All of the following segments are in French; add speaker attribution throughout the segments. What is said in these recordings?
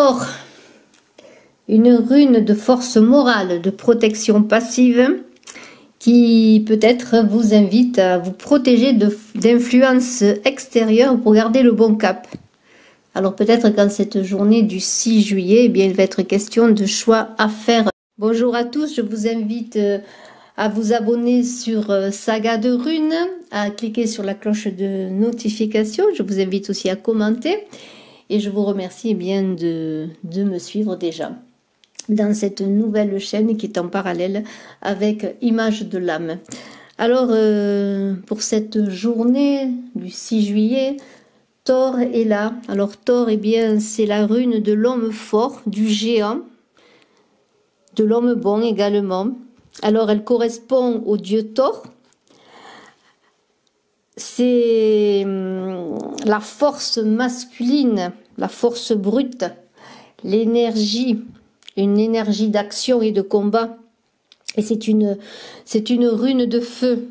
Speaker 1: Thor, une rune de force morale, de protection passive, qui peut-être vous invite à vous protéger d'influences extérieures pour garder le bon cap. Alors peut-être qu'en cette journée du 6 juillet, eh bien, il va être question de choix à faire. Bonjour à tous, je vous invite à vous abonner sur Saga de Runes, à cliquer sur la cloche de notification. Je vous invite aussi à commenter et je vous remercie bien de me suivre déjà dans cette nouvelle chaîne qui est en parallèle avec Image de l'âme. Alors pour cette journée du 6 juillet, Thor est là. Alors Thor, eh bien, c'est la rune de l'homme fort, du géant, de l'homme bon également. Alors elle correspond au dieu Thor. C'est la force masculine, la force brute, l'énergie, une énergie d'action et de combat. Et c'est une rune de feu.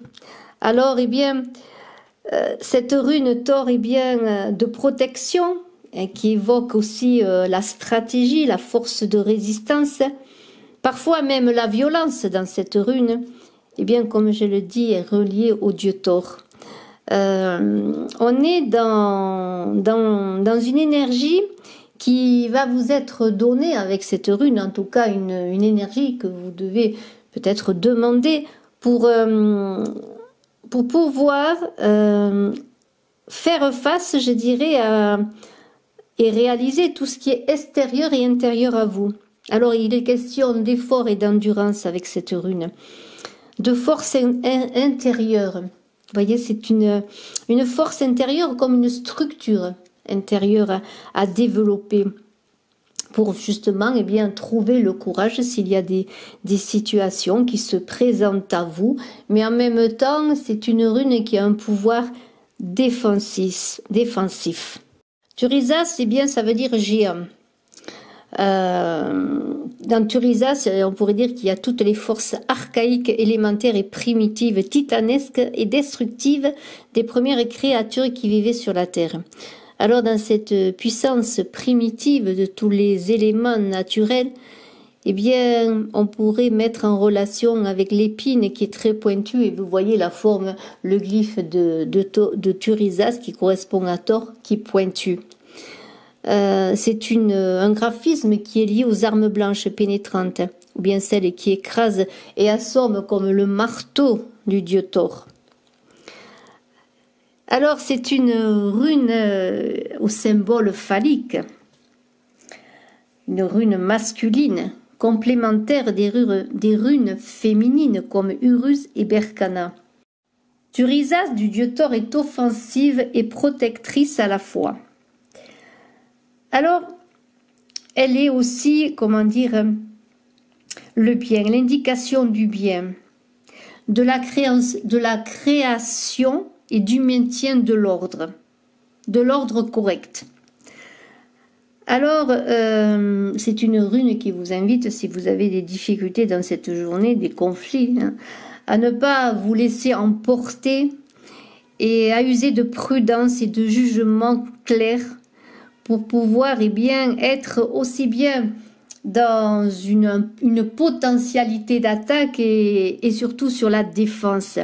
Speaker 1: Alors, eh bien, cette rune Thor est bien de protection, qui évoque aussi la stratégie, la force de résistance, parfois même la violence dans cette rune. Eh bien, comme je le dis, est reliée au dieu Thor. On est dans une énergie qui va vous être donnée avec cette rune, en tout cas une énergie que vous devez peut-être demander pour pouvoir faire face, je dirais, et réaliser tout ce qui est extérieur et intérieur à vous. Alors il est question d'effort et d'endurance avec cette rune, de force intérieure. Vous voyez, c'est une force intérieure comme une structure intérieure à développer pour justement eh bien, trouver le courage s'il y a des situations qui se présentent à vous. Mais en même temps, c'est une rune qui a un pouvoir défensif. Turisas, eh bien, ça veut dire géant. Dans Turisas, on pourrait dire qu'il y a toutes les forces archaïques, élémentaires et primitives, titanesques et destructives des premières créatures qui vivaient sur la Terre. Alors dans cette puissance primitive de tous les éléments naturels, eh bien, on pourrait mettre en relation avec l'épine qui est très pointue, et vous voyez la forme, le glyphe de Turisas qui correspond à Thor, qui est pointu. C'est un graphisme qui est lié aux armes blanches pénétrantes, ou bien celles qui écrasent et assomment comme le marteau du dieu Thor. Alors c'est une rune au symbole phallique, une rune masculine, complémentaire des runes féminines comme Uruz et Berkana. Turisas du dieu Thor est offensive et protectrice à la fois. Alors, elle est aussi, comment dire, le bien, l'indication du bien, de la création et du maintien de l'ordre correct. Alors, c'est une rune qui vous invite, si vous avez des difficultés dans cette journée, des conflits, hein, à ne pas vous laisser emporter et à user de prudence et de jugement clair pour pouvoir eh bien, être aussi bien dans une potentialité d'attaque et surtout sur la défense.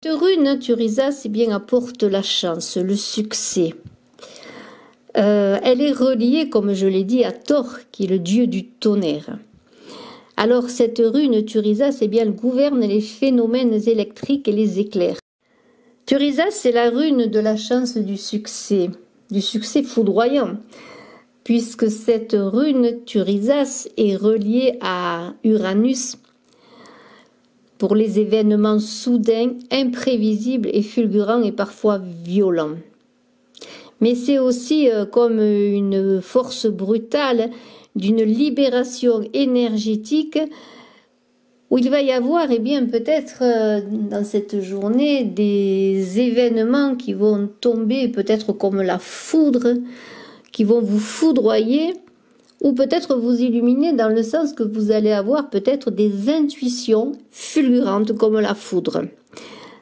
Speaker 1: Cette rune, Turisas, eh bien, apporte la chance, le succès. Elle est reliée, comme je l'ai dit, à Thor, qui est le dieu du tonnerre. Alors cette rune, Turisas, eh bien, elle gouverne les phénomènes électriques et les éclairs. Turisas, c'est la rune de la chance du succès foudroyant, puisque cette rune Turisas est reliée à Uranus pour les événements soudains, imprévisibles et fulgurants et parfois violents. Mais c'est aussi comme une force brutale d'une libération énergétique où il va y avoir, eh bien, peut-être dans cette journée des événements qui vont tomber, peut-être comme la foudre, qui vont vous foudroyer, ou peut-être vous illuminer dans le sens que vous allez avoir peut-être des intuitions fulgurantes comme la foudre.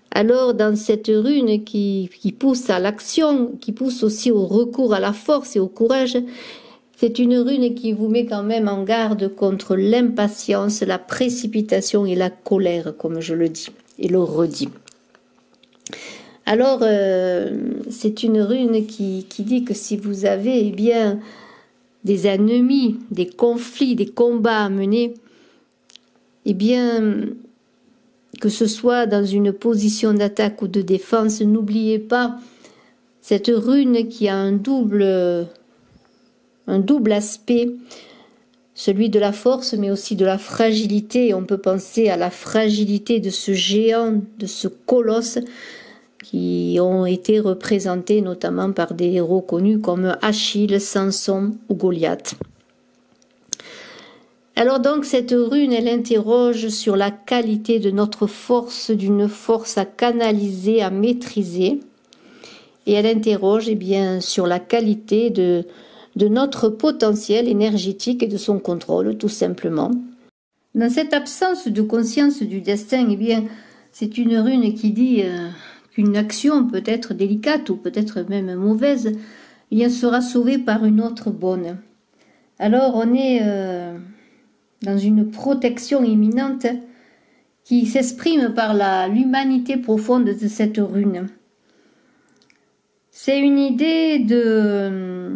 Speaker 1: Alors, dans cette rune qui pousse à l'action, qui pousse aussi au recours à la force et au courage, C'est une rune qui vous met quand même en garde contre l'impatience, la précipitation et la colère, comme je le dis et le redis. Alors, c'est une rune qui dit que si vous avez bien des ennemis, des conflits, des combats à mener, bien, que ce soit dans une position d'attaque ou de défense, n'oubliez pas cette rune qui a un double aspect, celui de la force, mais aussi de la fragilité. On peut penser à la fragilité de ce géant, de ce colosse, qui ont été représentés notamment par des héros connus comme Achille, Samson ou Goliath. Alors donc cette rune, elle interroge sur la qualité de notre force, d'une force à canaliser, à maîtriser, et elle interroge bien sur la qualité de notre potentiel énergétique et de son contrôle, tout simplement. Dans cette absence de conscience du destin, bien, c'est une rune qui dit qu'une action peut être délicate ou peut-être même mauvaise, bien sera sauvée par une autre bonne. Alors on est dans une protection imminente qui s'exprime par l'humanité profonde de cette rune. C'est une idée de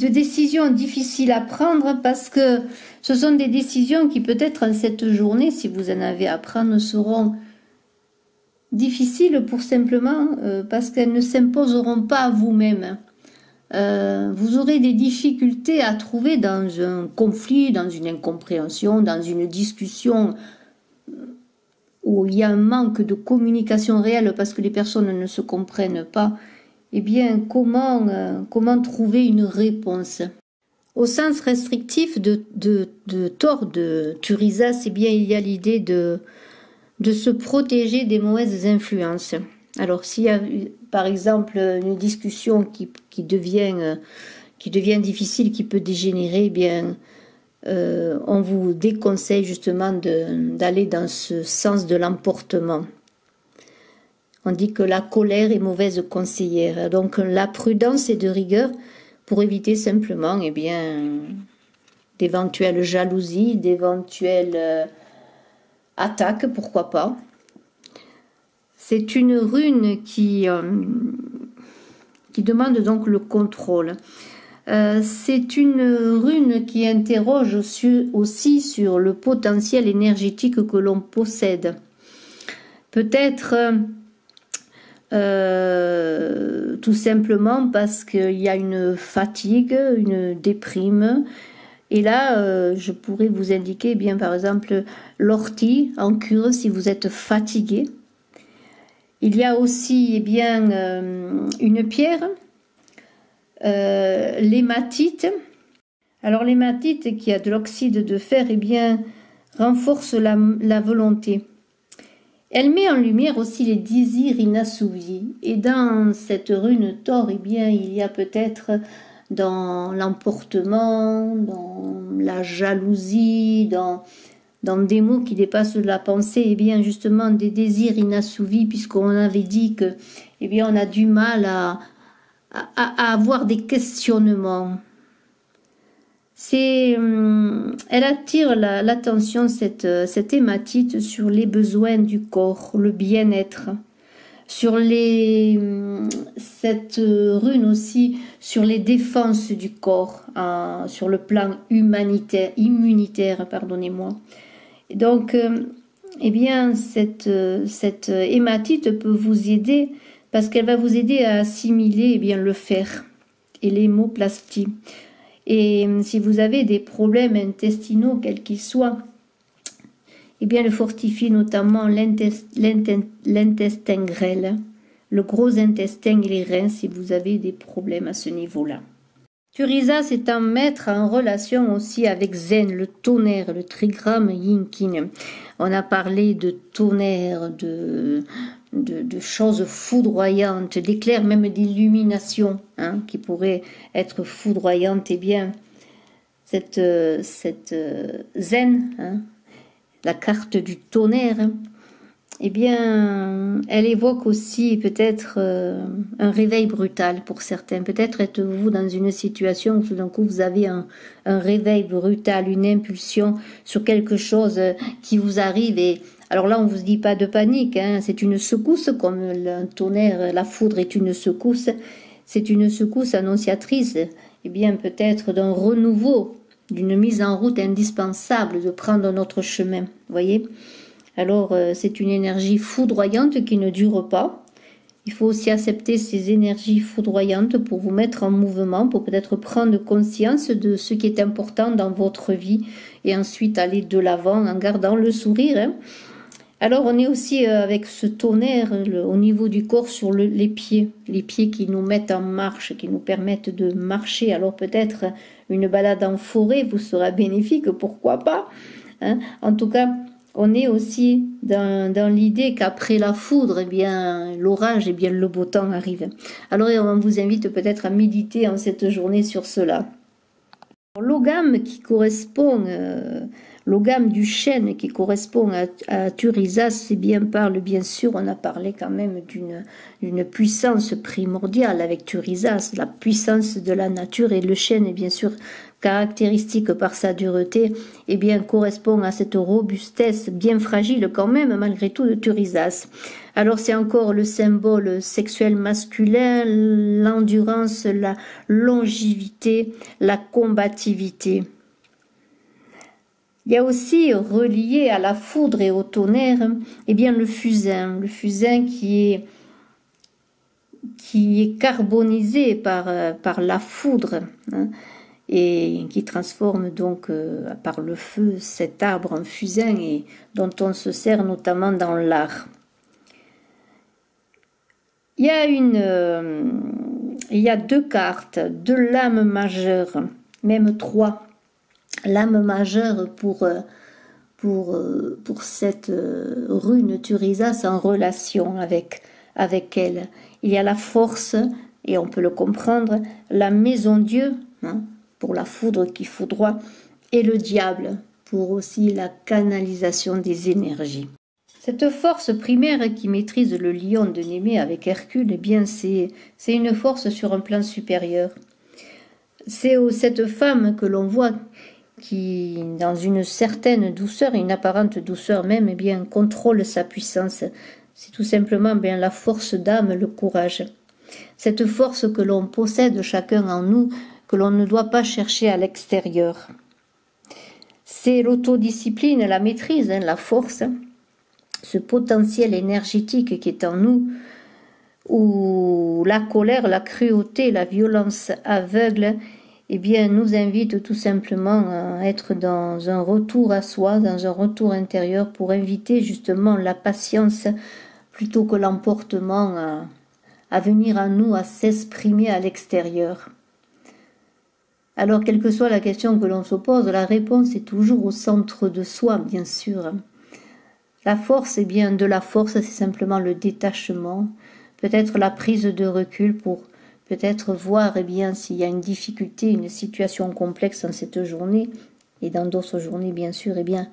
Speaker 1: décisions difficiles à prendre parce que ce sont des décisions qui peut-être en cette journée, si vous en avez à prendre, seront difficiles pour simplement parce qu'elles ne s'imposeront pas à vous-même. Vous aurez des difficultés à trouver dans un conflit, dans une incompréhension, dans une discussion où il y a un manque de communication réelle parce que les personnes ne se comprennent pas. Bien, comment trouver une réponse? Au sens restrictif de Thor, de Turisas, bien, il y a l'idée de se protéger des mauvaises influences. Alors, s'il y a, par exemple, une discussion qui devient difficile, qui peut dégénérer, bien, on vous déconseille justement d'aller dans ce sens de l'emportement. On dit que la colère est mauvaise conseillère. Donc la prudence est de rigueur pour éviter simplement d'éventuelles jalousies, d'éventuelles attaques, pourquoi pas. C'est une rune qui demande donc le contrôle. C'est une rune qui interroge aussi sur le potentiel énergétique que l'on possède. Peut-être tout simplement parce qu'il y a une fatigue, une déprime. Et là, je pourrais vous indiquer, bien par exemple, l'ortie en cure si vous êtes fatigué. Il y a aussi une pierre, l'hématite. Alors l'hématite qui a de l'oxyde de fer, renforce la volonté. Elle met en lumière aussi les désirs inassouvis. Et dans cette rune Thor, il y a peut-être dans l'emportement, dans la jalousie, dans des mots qui dépassent la pensée, justement des désirs inassouvis, puisqu'on avait dit que on a du mal à avoir des questionnements. Elle attire l'attention, cette hématite, sur les besoins du corps, le bien-être, sur cette rune aussi, sur les défenses du corps, sur le plan immunitaire, pardonnez-moi. Donc, cette hématite peut vous aider parce qu'elle va vous aider à assimiler le fer et l'hémoplastie. Et si vous avez des problèmes intestinaux, quels qu'ils soient, le fortifier notamment l'intestin grêle, le gros intestin et les reins si vous avez des problèmes à ce niveau-là. Turisas est un maître en relation aussi avec Zen, le tonnerre, le trigramme Yin-Yin. On a parlé de tonnerre, de choses foudroyantes, d'éclairs, même d'illumination, qui pourraient être foudroyantes. Cette Zen, la carte du tonnerre, eh bien, elle évoque aussi peut-être un réveil brutal pour certains. Peut-être êtes-vous dans une situation où tout d'un coup vous avez un réveil brutal, une impulsion sur quelque chose qui vous arrive. Et alors là, on vous dit pas de panique, hein, c'est une secousse comme un tonnerre, la foudre est une secousse. C'est une secousse annonciatrice, eh bien peut-être d'un renouveau, d'une mise en route indispensable, de prendre notre chemin. Vous voyez ? Alors, c'est une énergie foudroyante qui ne dure pas. Il faut aussi accepter ces énergies foudroyantes pour vous mettre en mouvement, pour peut-être prendre conscience de ce qui est important dans votre vie et ensuite aller de l'avant en gardant le sourire. Hein. Alors, on est aussi avec ce tonnerre au niveau du corps sur les pieds qui nous mettent en marche, qui nous permettent de marcher. Alors, peut-être une balade en forêt vous sera bénéfique, pourquoi pas. Hein. En tout cas, on est aussi dans l'idée qu'après la foudre, eh bien, l'orage, eh bien, le beau temps arrive. Alors, on vous invite peut-être à méditer en cette journée sur cela. L'ogame qui correspond, l'ogame du chêne qui correspond à Turisas, c'est parle bien sûr, on a parlé quand même d'une puissance primordiale avec Turisas, la puissance de la nature, et le chêne est bien sûr caractéristique par sa dureté, et bien correspond à cette robustesse bien fragile quand même malgré tout de Turisas. Alors c'est encore le symbole sexuel masculin, l'endurance, la longévité, la combativité. Il y a aussi relié à la foudre et au tonnerre, eh bien le fusain qui est carbonisé par la foudre, hein, et qui transforme donc par le feu cet arbre en fusain et dont on se sert notamment dans l'art. Il y a deux cartes, deux lames majeures, même trois lames majeures pour cette rune Turisas en relation avec elle. Il y a la force, et on peut le comprendre, la maison Dieu, hein, pour la foudre qui foudroie, et le diable, pour aussi la canalisation des énergies. Cette force primaire qui maîtrise le lion de Némée avec Hercule, eh bien c'est une force sur un plan supérieur. C'est cette femme que l'on voit qui, dans une certaine douceur, une apparente douceur même, eh bien contrôle sa puissance. C'est tout simplement bien la force d'âme, le courage. Cette force que l'on possède chacun en nous, que l'on ne doit pas chercher à l'extérieur. C'est l'autodiscipline, la maîtrise, hein, la force, ce potentiel énergétique qui est en nous, où la colère, la cruauté, la violence aveugle, eh bien, nous invite tout simplement à être dans un retour à soi, dans un retour intérieur, pour inviter justement la patience plutôt que l'emportement à venir à nous, à s'exprimer à l'extérieur. Alors, quelle que soit la question que l'on se pose, la réponse est toujours au centre de soi, bien sûr. La force, eh bien, de la force, c'est simplement le détachement, peut-être la prise de recul pour peut-être voir, eh bien, s'il y a une difficulté, une situation complexe dans cette journée, et dans d'autres journées, bien sûr, eh bien,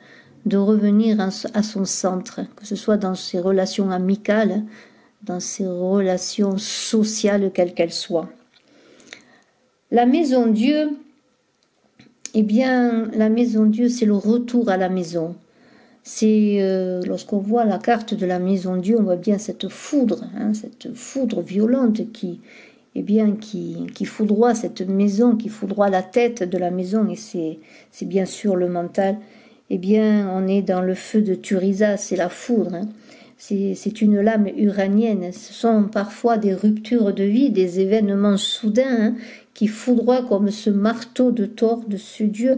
Speaker 1: de revenir à son centre, que ce soit dans ses relations amicales, dans ses relations sociales, quelles qu'elles soient. La maison Dieu, eh bien, la maison Dieu, c'est le retour à la maison. C'est lorsqu'on voit la carte de la maison Dieu, on voit bien cette foudre violente qui foudroie cette maison, qui foudroie la tête de la maison, et c'est bien sûr le mental. Eh bien, on est dans le feu de Turisas, c'est la foudre. Hein. C'est une lame uranienne. Ce sont parfois des ruptures de vie, des événements soudains, hein, qui foudroient comme ce marteau de Thor, de ce dieu.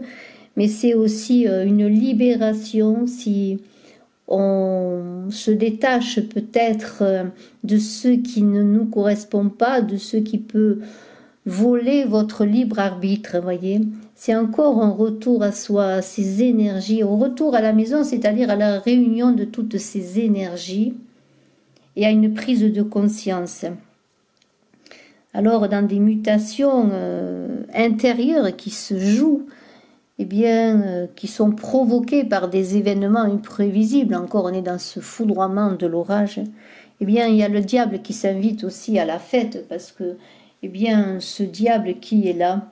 Speaker 1: Mais c'est aussi une libération si on se détache peut-être de ce qui ne nous correspond pas, de ce qui peut voler votre libre arbitre, voyez. C'est encore un retour à soi, à ses énergies, au retour à la maison, c'est-à-dire à la réunion de toutes ces énergies et à une prise de conscience. Alors, dans des mutations intérieures qui se jouent, eh bien, qui sont provoqués par des événements imprévisibles, encore on est dans ce foudroiement de l'orage, eh bien, il y a le diable qui s'invite aussi à la fête, parce que, eh bien, ce diable qui est là,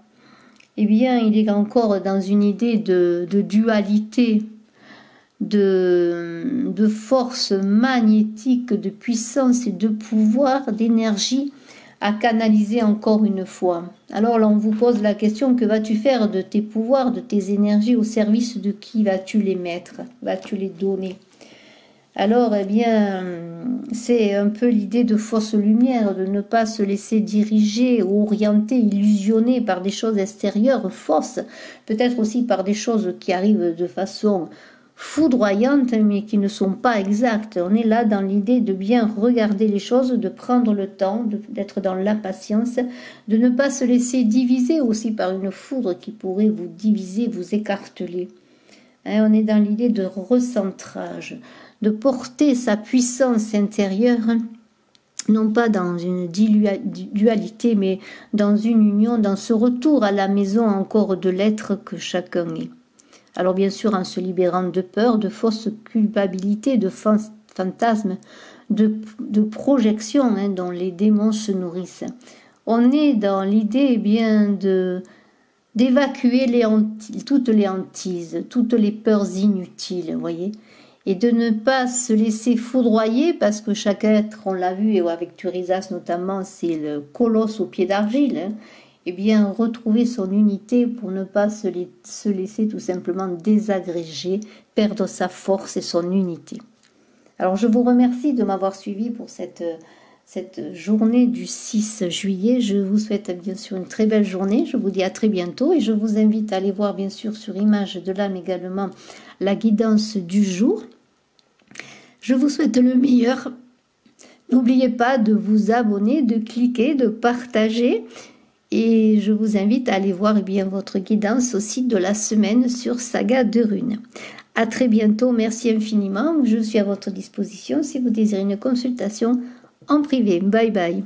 Speaker 1: eh bien, il est encore dans une idée de dualité, de force magnétique, de puissance et de pouvoir, d'énergie à canaliser encore une fois. Alors là, on vous pose la question, que vas-tu faire de tes pouvoirs, de tes énergies, au service de qui vas-tu les mettre? Vas-tu les donner? Alors, eh bien, c'est un peu l'idée de fausse lumière, de ne pas se laisser diriger, orienter, illusionner par des choses extérieures fausses, peut-être aussi par des choses qui arrivent de façon foudroyantes, mais qui ne sont pas exactes. On est là dans l'idée de bien regarder les choses, de prendre le temps, d'être dans la patience, de ne pas se laisser diviser aussi par une foudre qui pourrait vous diviser, vous écarteler. Hein, on est dans l'idée de recentrage, de porter sa puissance intérieure, non pas dans une dualité, mais dans une union, dans ce retour à la maison encore de l'être que chacun est. Alors bien sûr en se libérant de peur, de fausses culpabilités, de fantasmes, de projections hein, dont les démons se nourrissent. On est dans l'idée eh bien d'évacuer toutes les hantises, toutes les peurs inutiles, voyez, et de ne pas se laisser foudroyer, parce que chaque être, on l'a vu, et avec Thurisas notamment, c'est le colosse aux pieds d'argile, hein, eh bien, retrouver son unité pour ne pas se laisser tout simplement désagréger, perdre sa force et son unité. Alors, je vous remercie de m'avoir suivi pour cette journée du 6 juillet. Je vous souhaite bien sûr une très belle journée. Je vous dis à très bientôt et je vous invite à aller voir bien sûr sur Image de l'âme également la guidance du jour. Je vous souhaite le meilleur. N'oubliez pas de vous abonner, de cliquer, de partager. Et je vous invite à aller voir eh bien, votre guidance aussi de la semaine sur Saga de Runes. À très bientôt, merci infiniment. Je suis à votre disposition si vous désirez une consultation en privé. Bye bye.